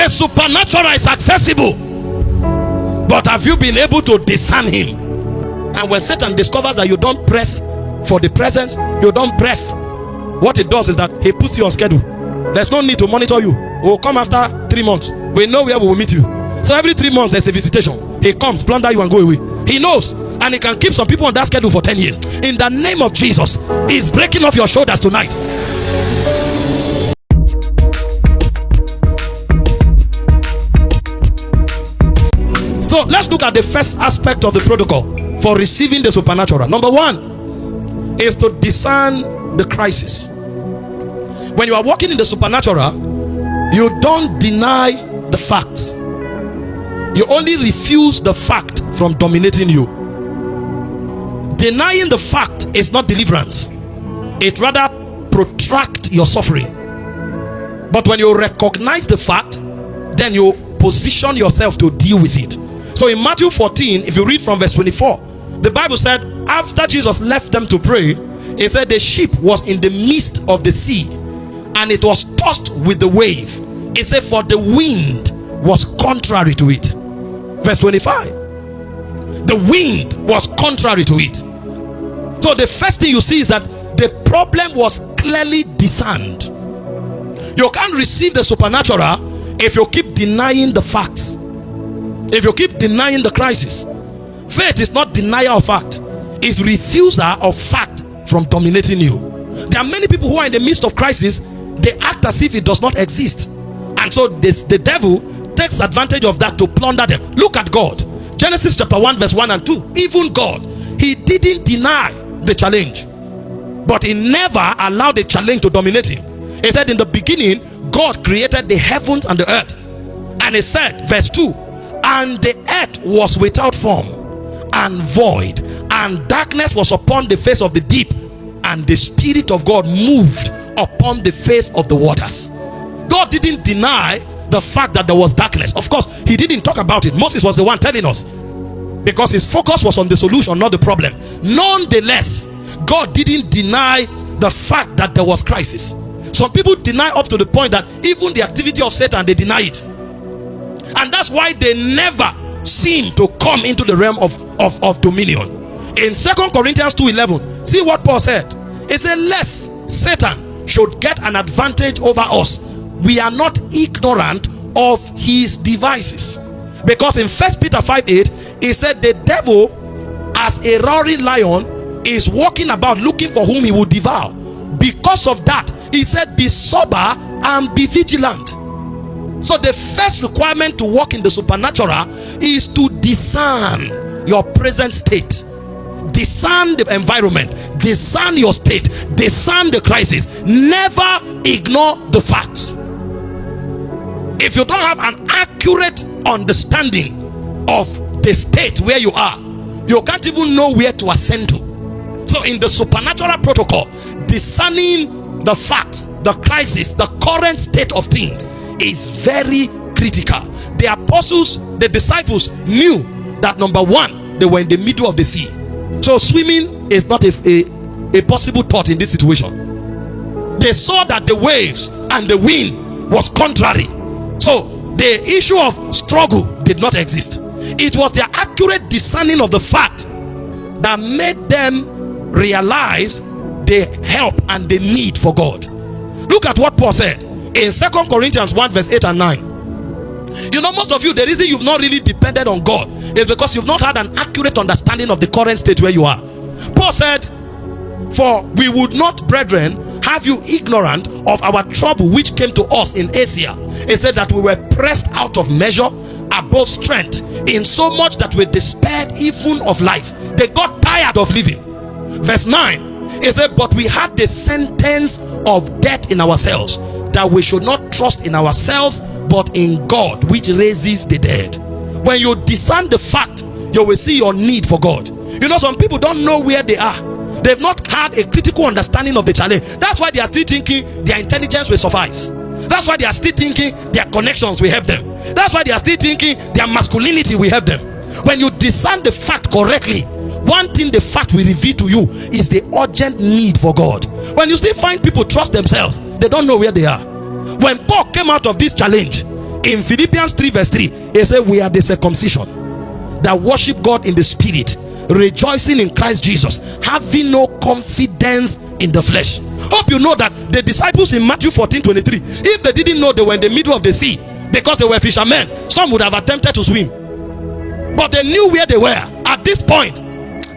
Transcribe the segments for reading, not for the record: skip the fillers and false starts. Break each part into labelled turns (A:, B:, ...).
A: The supernatural is accessible, but have you been able to discern him? And when Satan discovers that you don't press for the presence, you don't press, what it does is that he puts you on schedule. There's no need to monitor you. We'll come after 3 months. We know where we will meet you. So every 3 months there's a visitation. He comes, plunder you and go away. He knows, and he can keep some people on that schedule for 10 years. In the name of Jesus, he's breaking off your shoulders tonight. So let's look at the first aspect of the protocol for receiving the supernatural. Number 1 is to discern the crisis. When you are walking in the supernatural, you don't deny the facts. You only refuse the fact from dominating you. Denying the fact is not deliverance. It rather protracts your suffering. But when you recognize the fact, then you position yourself to deal with it. So in Matthew 14, if you read from verse 24, the Bible said, after Jesus left them to pray, he said the ship was in the midst of the sea, and it was tossed with the wave. It said, for the wind was contrary to it. Verse 25. The wind was contrary to it. So the first thing you see is that the problem was clearly discerned. You can't receive the supernatural if you keep denying the facts. If you keep denying the crisis. Faith is not denial of fact. It's refusal of fact from dominating you. There are many people who are in the midst of crisis. They act as if it does not exist, and so the devil takes advantage of that to plunder them. Look at God. Genesis chapter 1 verse 1 and 2. Even God, he didn't deny the challenge, but he never allowed the challenge to dominate him. He said in the beginning God created the heavens and the earth, and he said, verse 2, and the earth was without form and void, and darkness was upon the face of the deep, and the Spirit of God moved upon the face of the waters. God didn't deny the fact that there was darkness. Of course, he didn't talk about it. Moses was the one telling us, because his focus was on the solution, not the problem. Nonetheless, God didn't deny the fact that there was crisis. Some people deny up to the point that even the activity of Satan, they deny it. And that's why they never seem to come into the realm of dominion. In 2 Corinthians 2:11, see what Paul said. He said, lest Satan should get an advantage over us, we are not ignorant of his devices. Because in 1 Peter 5:8, he said the devil as a roaring lion is walking about looking for whom he will devour. Because of that, he said, be sober and be vigilant. So the first requirement to walk in the supernatural is to discern your present state. Discern the environment, discern your state, discern the crisis. Never ignore the facts. If you don't have an accurate understanding of the state where you are, you can't even know where to ascend to. So in the supernatural protocol, discerning the facts, the crisis, the current state of things is very critical. The apostles, the disciples knew that number 1, they were in the middle of the sea. So swimming is not a possible thought in this situation. They saw that the waves and the wind was contrary. So the issue of struggle did not exist. It was their accurate discerning of the fact that made them realize the help and the need for God. Look at what Paul said in 2 Corinthians 1 verse 8 and 9. You know, most of you, the reason you've not really depended on God is because you've not had an accurate understanding of the current state where you are. Paul said, for we would not, brethren, have you ignorant of our trouble which came to us in Asia. He said that we were pressed out of measure, above strength, in so much that we despaired even of life. They got tired of living. Verse 9, he said, but we had the sentence of death in ourselves, that we should not trust in ourselves, but in God which raises the dead. When you discern the fact, you will see your need for God. You know, some people don't know where they are. They've not had a critical understanding of the challenge. That's why they are still thinking their intelligence will suffice. That's why they are still thinking their connections will help them. That's why they are still thinking their masculinity will help them. When you discern the fact correctly, one thing the fact will reveal to you is the urgent need for God. When you still find people trust themselves, they don't know where they are. When Paul came out of this challenge, In Philippians 3 verse 3, it says we are the circumcision that worship God in the spirit, rejoicing in Christ Jesus, having no confidence in the flesh. Hope you know that the disciples in Matthew 14:23, if they didn't know they were in the middle of the sea because they were fishermen, some would have attempted to swim, but they knew where they were. At this point,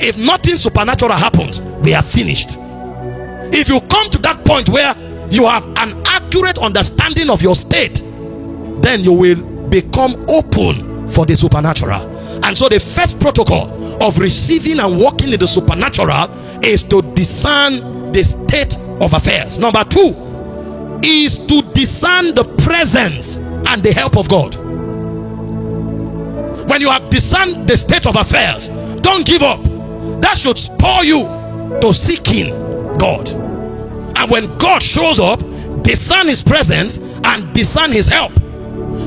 A: if nothing supernatural happens, we are finished. If you come to that point where you have an accurate understanding of your state, then you will become open for the supernatural. And so the first protocol of receiving and walking in the supernatural is to discern the state of affairs. Number 2 is to discern the presence and the help of God. When you have discerned the state of affairs, don't give up. That should spur you to seeking God. And when God shows up, discern his presence and discern his help.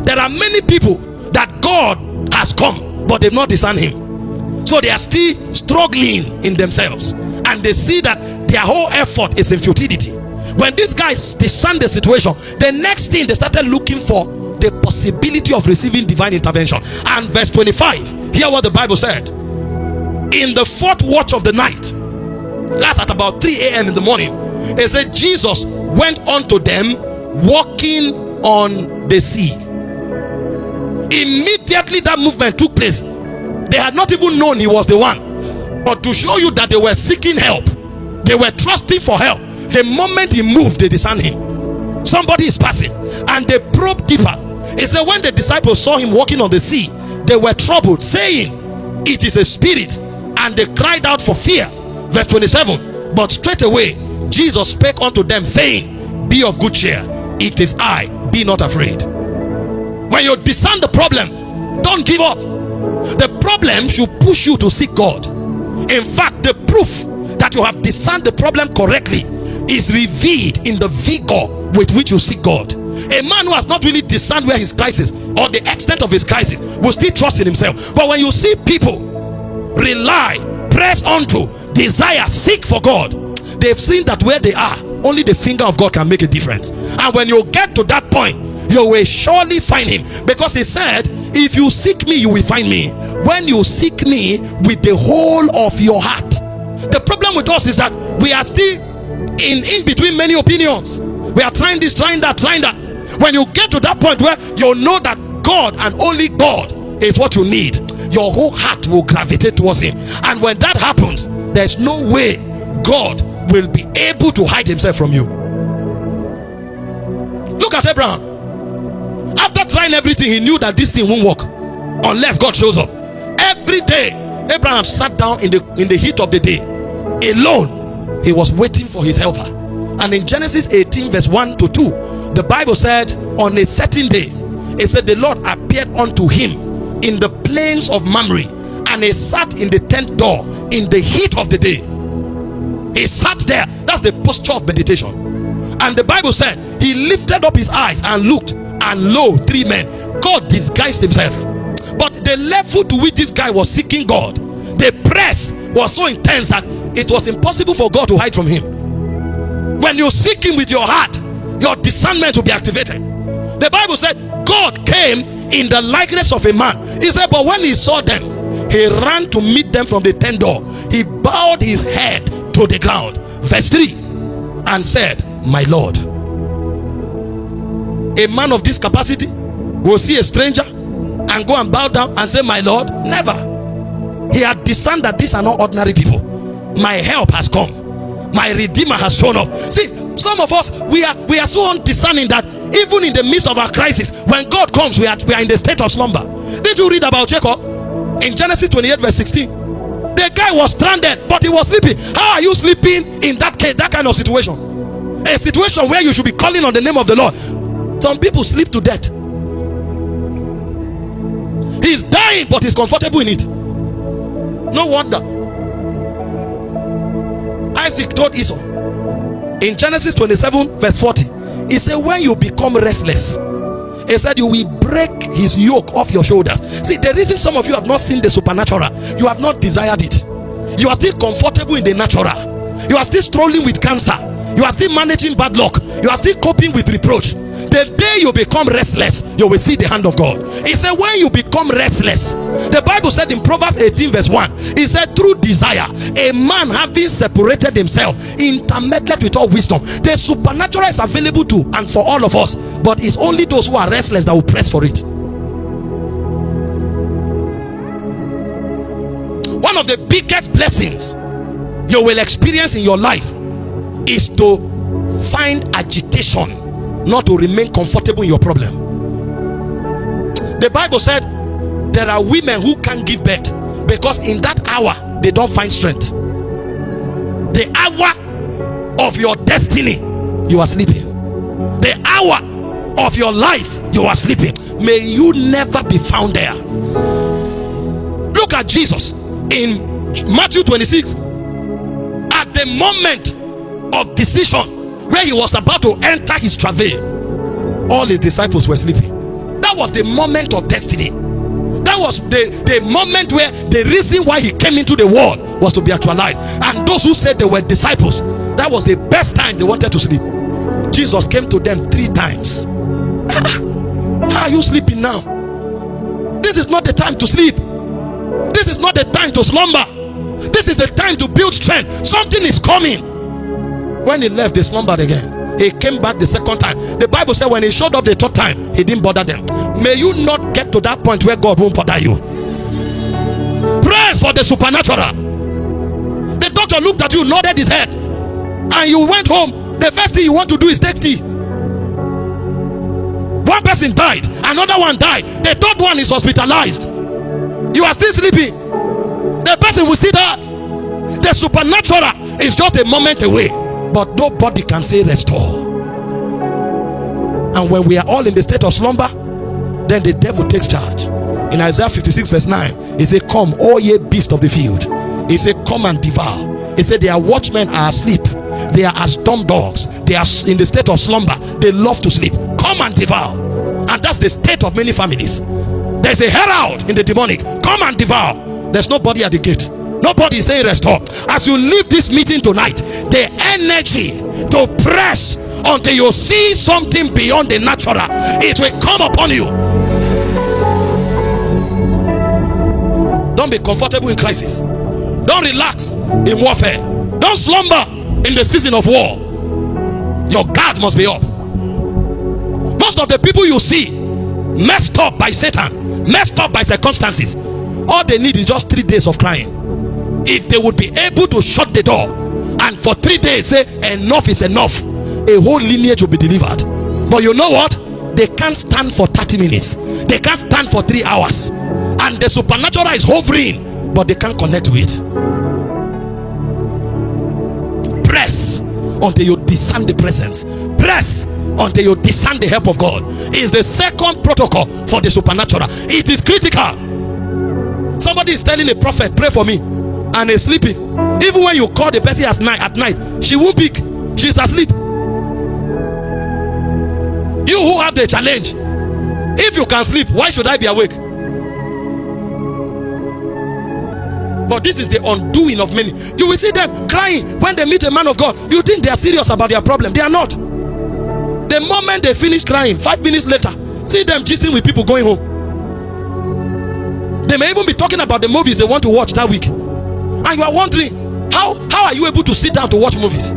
A: There are many people that God has come, but they've not discerned him. So they are still struggling in themselves, and they see that their whole effort is in futility. When these guys discern the situation, the next thing they started looking for the possibility of receiving divine intervention. And verse 25, hear what the Bible said. In the 4th watch of the night, that's at about 3 a.m. in the morning, it said Jesus went unto them walking on the sea. Immediately that movement took place. They had not even known he was the one, but to show you that they were seeking help, they were trusting for help. The moment he moved, they discerned him. Somebody is passing, and they probed deeper. It said when the disciples saw him walking on the sea, they were troubled, saying, it is a spirit, and they cried out for fear. Verse 27, but straightway Jesus spake unto them, saying, be of good cheer, it is I, be not afraid. When you discern the problem, don't give up. The problem should push you to seek God. In fact, the proof that you have discerned the problem correctly is revealed in the vigor with which you seek God. A man who has not really discerned where his crisis or the extent of his crisis will still trust in himself. But when you see people rely, press onto, desire, seek for God, they've seen that where they are, only the finger of God can make a difference. And when you get to that point, you will surely find him, because he said, if you seek me, you will find me when you seek me with the whole of your heart. The problem with us is that we are still in between many opinions. We are trying this, trying that, trying that. When you get to that point where you know that God and only God is what you need, your whole heart will gravitate towards him. And when that happens, there's no way God will be able to hide himself from you. Look at Abraham. After trying everything, he knew that this thing won't work unless God shows up. Every day Abraham sat down in the heat of the day alone. He was waiting for his helper. And in Genesis 18 verse 1 to 2, the Bible said, on a certain day, it said the Lord appeared unto him in the plains of Mamre, and he sat in the tent door in the heat of the day. He sat there. That's the posture of meditation. And the Bible said he lifted up his eyes and looked, and lo, 3 men. God disguised himself. But the level to which this guy was seeking God, the press was so intense that it was impossible for God to hide from him. When you seek him with your heart, your discernment will be activated. The Bible said God came in the likeness of a man. He said, but when he saw them, he ran to meet them from the tent door. He bowed his head to the ground. Verse 3, and said, my Lord. A man of this capacity will see a stranger and go and bow down and say, my Lord? Never. He had discerned that these are not ordinary people. My help has come. My Redeemer has shown up. See, some of us, we are so undiscerning that even in the midst of our crisis, when God comes, we are in the state of slumber. Did you read about Jacob in Genesis 28 verse 16? The guy was stranded, but he was sleeping. How are you sleeping in that case, that kind of situation? A situation where you should be calling on the name of the Lord. Some people sleep to death. He's dying, but he's comfortable in it. No wonder. Isaac told Esau in Genesis 27 verse 40, he said, when you become restless, he said, you will break his yoke off your shoulders. See, the reason some of you have not seen the supernatural, you have not desired it. You are still comfortable in the natural. You are still strolling with cancer. You are still managing bad luck. You are still coping with reproach. The day you become restless, you will see the hand of God. He said, when you become restless, the Bible said in Proverbs 18 verse 1, he said, through desire, a man having separated himself, intermeddled with all wisdom. The supernatural is available to and for all of us, but it's only those who are restless that will press for it. One of the biggest blessings you will experience in your life is to find agitation, not to remain comfortable in your problem. The Bible said there are women who can't give birth because in that hour they don't find strength. The hour of your destiny, you are sleeping. The hour of your life, you are sleeping. May you never be found there. Look at Jesus in Matthew 26. At the moment of decision, where he was about to enter his travail, all his disciples were sleeping. That was the moment of destiny. That was the moment where the reason why he came into the world was to be actualized. And those who said they were disciples, that was the best time they wanted to sleep. Jesus came to them 3 times. How are you sleeping now? This is not the time to sleep. This is not the time to slumber. This is the time to build strength. Something is coming. When he left, they slumbered again. He came back the second time. The Bible said when he showed up the 3rd time, he didn't bother them. May you not get to that point where God won't bother you. Prayers for the supernatural. The doctor looked at you, nodded his head, and you went home. The first thing you want to do is take tea. One person died, another one died, the 3rd one is hospitalized. You are still sleeping. The person will see that. The supernatural is just a moment away, but nobody can say restore. And when we are all in the state of slumber, then the devil takes charge. In Isaiah 56 verse 9, he said, come, all ye beasts of the field. He said, come and devour. He said, their watchmen are asleep. They are as dumb dogs. They are in the state of slumber. They love to sleep. Come and devour. And that's the state of many families. There's a herald in the demonic. Come and devour. There's nobody at the gate. Nobody is saying restore. As you leave this meeting tonight, the energy to press until you see something beyond the natural, it will come upon you. Don't be comfortable in crisis. Don't relax in warfare. Don't slumber in the season of war. Your guard must be up. Most of the people you see messed up by Satan, messed up by circumstances, all they need is just 3 days of crying. If they would be able to shut the door and for 3 days say enough is enough, a whole lineage will be delivered. But you know what? They can't stand for 30 minutes. They can't stand for 3 hours. And the supernatural is hovering, but they can't connect to it. Press until you discern the presence. Press until you discern the help of God. Is the second protocol for the supernatural. It is critical. Somebody is telling a prophet, pray for me, and he's sleeping. Even when you call the person at night, she won't pick. She's asleep. You who have the challenge, if you can sleep, why should I be awake? But this is the undoing of many. You will see them crying when they meet a man of God. You think they are serious about their problem. They are not. The moment they finish crying, 5 minutes later, see them gisting with people going home. They may even be talking about the movies they want to watch that week. And you are wondering, how are you able to sit down to watch movies?